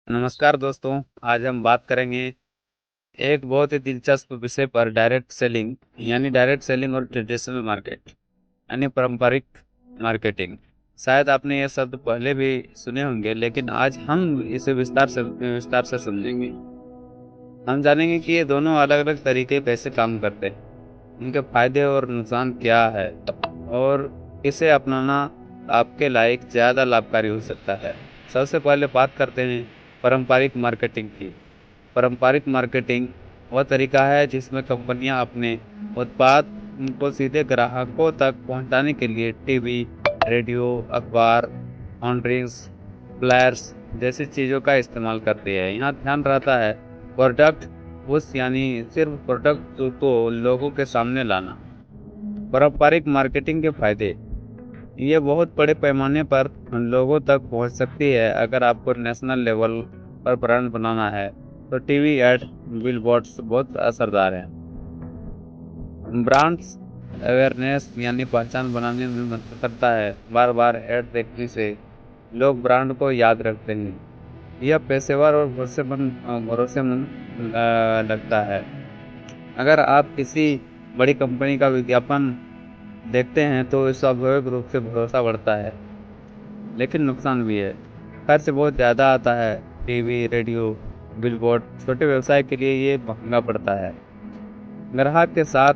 नमस्कार दोस्तों। आज हम बात करेंगे एक बहुत ही दिलचस्प विषय पर, डायरेक्ट सेलिंग यानी डायरेक्ट सेलिंग और ट्रेडिशनल मार्केट यानी पारंपरिक मार्केटिंग। शायद आपने ये शब्द पहले भी सुने होंगे, लेकिन आज हम इसे विस्तार से समझेंगे। हम जानेंगे कि ये दोनों अलग अलग तरीके कैसे काम करते हैं, उनके फायदे और नुकसान क्या है, और इसे अपनाना आपके लायक ज़्यादा लाभकारी हो सकता है। सबसे पहले बात करते हैं पारंपरिक मार्केटिंग की। पारंपरिक मार्केटिंग वह तरीका है जिसमें कंपनियां अपने उत्पाद को सीधे ग्राहकों तक पहुंचाने के लिए टीवी, रेडियो, अखबार, होर्डिंग्स, फ्लैश जैसी चीज़ों का इस्तेमाल करती है। यहाँ ध्यान रहता है प्रोडक्ट उस यानी सिर्फ प्रोडक्ट को लोगों के सामने लाना। पारंपरिक मार्केटिंग के फायदे, ये बहुत बड़े पैमाने पर लोगों तक पहुंच सकती है। अगर आपको नेशनल लेवल पर ब्रांड बनाना है तो टीवी एड, बिलबोर्ड्स बहुत असरदार हैं। ब्रांड्स अवेयरनेस यानी पहचान बनाने में मदद करता है। बार बार ऐड देखने से लोग ब्रांड को याद रखते हैं। यह पेशेवर और भरोसेमंद लगता है। अगर आप किसी बड़ी कंपनी का विज्ञापन देखते हैं तो स्वाभाविक रूप से भरोसा बढ़ता है, लेकिन नुकसान भी है। खर्च बहुत ज़्यादा आता है। टीवी, रेडियो, बिलबोर्ड छोटे व्यवसाय के लिए ये महंगा पड़ता है। ग्राहक के साथ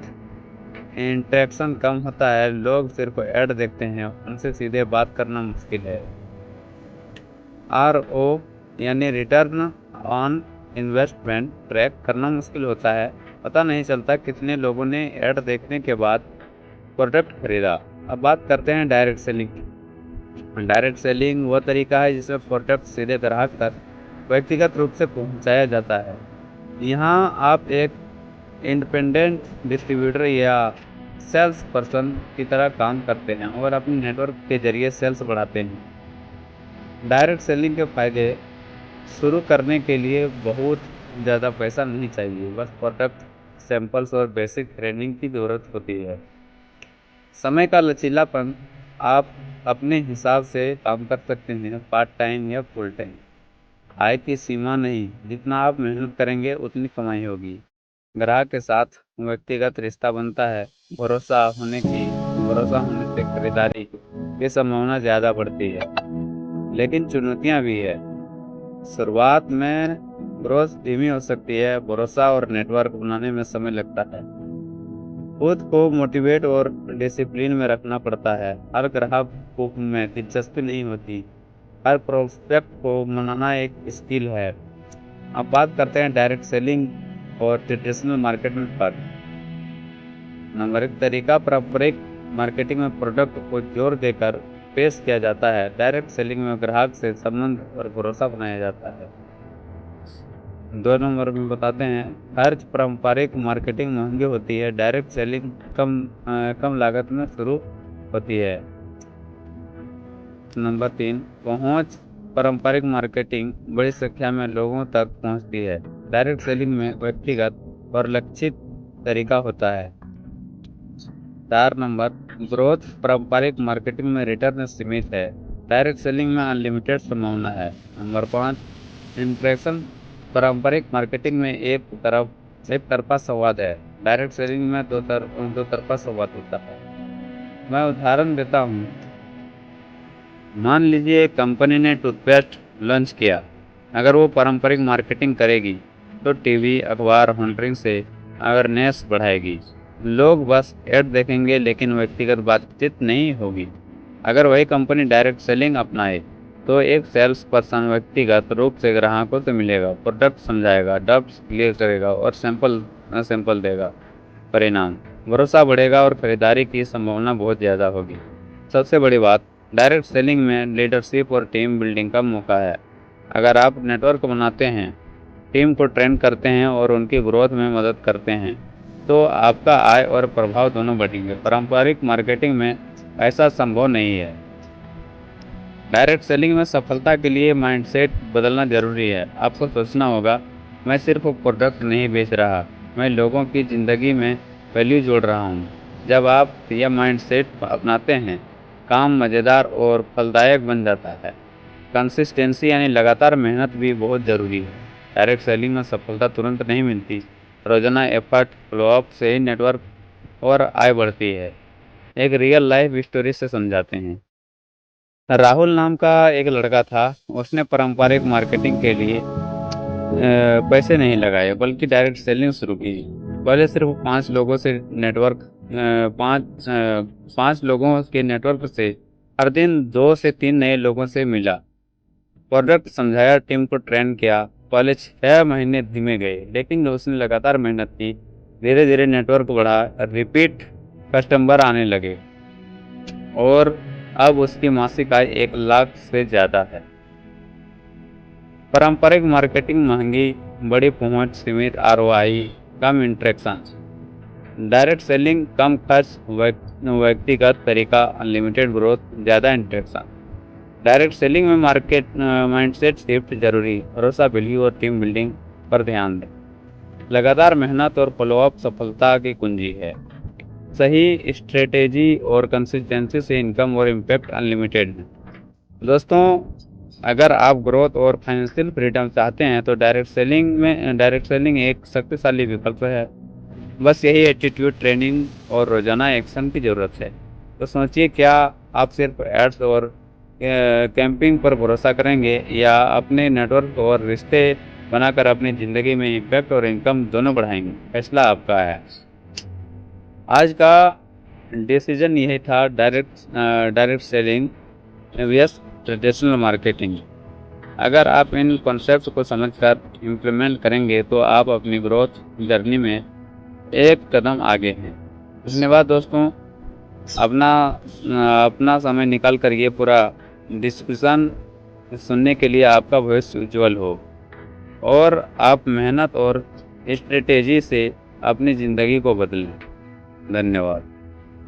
इंटरेक्शन कम होता है। लोग सिर्फ ऐड देखते हैं, उनसे सीधे बात करना मुश्किल है। RO यानी रिटर्न ऑन इन्वेस्टमेंट ट्रैक करना मुश्किल होता है। पता नहीं चलता कितने लोगों ने ऐड देखने के बाद प्रोडक्ट खरीदा। अब बात करते हैं डायरेक्ट सेलिंग की। डायरेक्ट सेलिंग वह तरीका है जिसमें प्रोडक्ट सीधे ग्राहक तक व्यक्तिगत रूप से पहुंचाया जाता है। यहाँ आप एक इंडिपेंडेंट डिस्ट्रीब्यूटर या सेल्स पर्सन की तरह काम करते हैं और अपने नेटवर्क के जरिए सेल्स बढ़ाते हैं। डायरेक्ट सेलिंग के फायदे, शुरू करने के लिए बहुत ज़्यादा पैसा नहीं चाहिए, बस प्रोडक्ट सैंपल्स और बेसिक ट्रेनिंग की ज़रूरत होती है। समय का लचीलापन, आप अपने हिसाब से काम कर सकते हैं, पार्ट टाइम या फुल टाइम। आय की सीमा नहीं, जितना आप मेहनत करेंगे उतनी कमाई होगी। ग्राहक के साथ व्यक्तिगत रिश्ता बनता है। भरोसा होने से खरीदारी की संभावना ज़्यादा बढ़ती है, लेकिन चुनौतियाँ भी है। शुरुआत में ग्रोथ धीमी हो सकती है। भरोसा और नेटवर्क बनाने में समय लगता है। खुद को मोटिवेट और डिसिप्लिन में रखना पड़ता है। हर ग्राहक को में दिलचस्पी नहीं होती। हर प्रोस्पेक्ट को मनाना एक स्किल है। अब बात करते हैं डायरेक्ट सेलिंग और ट्रेडिशनल मार्केट में फर्क। नंबर एक तरीका, पारंपरिक मार्केटिंग में प्रोडक्ट को जोर देकर पेश किया जाता है। डायरेक्ट सेलिंग में ग्राहक से संबंध और भरोसा बनाया जाता है। दो नंबर में बताते हैं खर्च। पारंपरिक मार्केटिंग महंगी होती है। डायरेक्ट सेलिंग कम लागत में शुरू होती है। नंबर तीन, पहुंच। पारंपरिक मार्केटिंग बड़ी संख्या में लोगों तक पहुंचती है। डायरेक्ट सेलिंग में व्यक्तिगत और लक्षित तरीका होता है। 4 नंबर, ग्रोथ। पारंपरिक मार्केटिंग में रिटर्न सीमित है। डायरेक्ट सेलिंग में अनलिमिटेड संभावना है। Number 5, impression. पारंपरिक मार्केटिंग में एक तरफा संवाद है। डायरेक्ट सेलिंग में दो तरफा संवाद होता है। मैं उदाहरण देता हूँ। मान लीजिए कंपनी ने टूथपेस्ट लॉन्च किया। अगर वो पारंपरिक मार्केटिंग करेगी तो टीवी, अखबार, होर्डिंग से अवेयरनेस बढ़ाएगी। लोग बस ऐड देखेंगे, लेकिन व्यक्तिगत बातचीत नहीं होगी। अगर वही कंपनी डायरेक्ट सेलिंग अपनाए तो एक सेल्स पर्सन व्यक्तिगत रूप से ग्राहकों से मिलेगा, प्रोडक्ट समझाएगा, डाउट्स क्लियर करेगा और सैंपल देगा। परिणाम, भरोसा बढ़ेगा और खरीदारी की संभावना बहुत ज़्यादा होगी। सबसे बड़ी बात, डायरेक्ट सेलिंग में लीडरशिप और टीम बिल्डिंग का मौका है। अगर आप नेटवर्क बनाते हैं, टीम को ट्रेन करते हैं और उनकी ग्रोथ में मदद करते हैं, तो आपका आय और प्रभाव दोनों बढ़ेंगे। पारंपरिक मार्केटिंग में ऐसा संभव नहीं है। डायरेक्ट सेलिंग में सफलता के लिए माइंडसेट बदलना जरूरी है। आपको सोचना होगा, मैं सिर्फ प्रोडक्ट नहीं बेच रहा, मैं लोगों की ज़िंदगी में वैल्यू जोड़ रहा हूँ। जब आप यह माइंडसेट अपनाते हैं, काम मज़ेदार और फलदायक बन जाता है। कंसिस्टेंसी यानी लगातार मेहनत भी बहुत ज़रूरी है। डायरेक्ट सेलिंग में सफलता तुरंत नहीं मिलती। रोज़ाना एफर्ट, फ़ॉलो अप से ही नेटवर्क और आय बढ़ती है। एक रियल लाइफ स्टोरी से समझाते हैं। राहुल नाम का एक लड़का था। उसने पारंपरिक मार्केटिंग के लिए पैसे नहीं लगाए, बल्कि डायरेक्ट सेलिंग शुरू की। पहले सिर्फ 5 लोगों से नेटवर्क अ, 5 5 लोगों के नेटवर्क से हर दिन 2 से 3 नए लोगों से मिला। प्रोडक्ट समझाया, टीम को ट्रेन किया। पहले 6 महीने धीमे गए, लेकिन उसने लगातार मेहनत की। धीरे-धीरे नेटवर्क बढ़ा, रिपीट कस्टमर आने लगे और अब उसकी मासिक आय 1 लाख से ज़्यादा है। पारंपरिक मार्केटिंग महंगी, बड़ी पहुंच, सीमित आरओआई, कम इंटरेक्शंस। डायरेक्ट सेलिंग कम खर्च, व्यक्तिगत तरीका, अनलिमिटेड ग्रोथ, ज़्यादा इंटरेक्शन। डायरेक्ट सेलिंग में मार्केट माइंडसेट शिफ्ट जरूरी, भरोसा, वैल्यू और टीम बिल्डिंग पर ध्यान दें। लगातार मेहनत और फॉलोअप सफलता की कुंजी है। सही स्ट्रेटेजी और कंसिस्टेंसी से इनकम और इम्पैक्ट अनलिमिटेड है। दोस्तों, अगर आप ग्रोथ और फाइनेंशियल फ्रीडम चाहते हैं तो डायरेक्ट सेलिंग एक शक्तिशाली विकल्प है। बस यही एटीट्यूड, ट्रेनिंग और रोजाना एक्शन की ज़रूरत है। तो सोचिए, क्या आप सिर्फ एड्स और कैंपिंग पर भरोसा करेंगे, या अपने नेटवर्क और रिश्ते बनाकर अपनी ज़िंदगी में इम्पैक्ट और इनकम दोनों बढ़ाएंगे? फैसला आपका है। आज का डिसीजन यही था, डायरेक्ट सेलिंग व्यस्त ट्रेडिशनल मार्केटिंग। अगर आप इन कॉन्सेप्ट को समझकर इम्प्लीमेंट करेंगे तो आप अपनी ग्रोथ जर्नी में एक कदम आगे हैं। धन्यवाद दोस्तों। अपना समय निकाल कर ये पूरा डिस्कशन सुनने के लिए आपका भविष्य उज्जवल हो और आप मेहनत और स्ट्रेटेजी से अपनी ज़िंदगी को बदलें। धन्यवाद।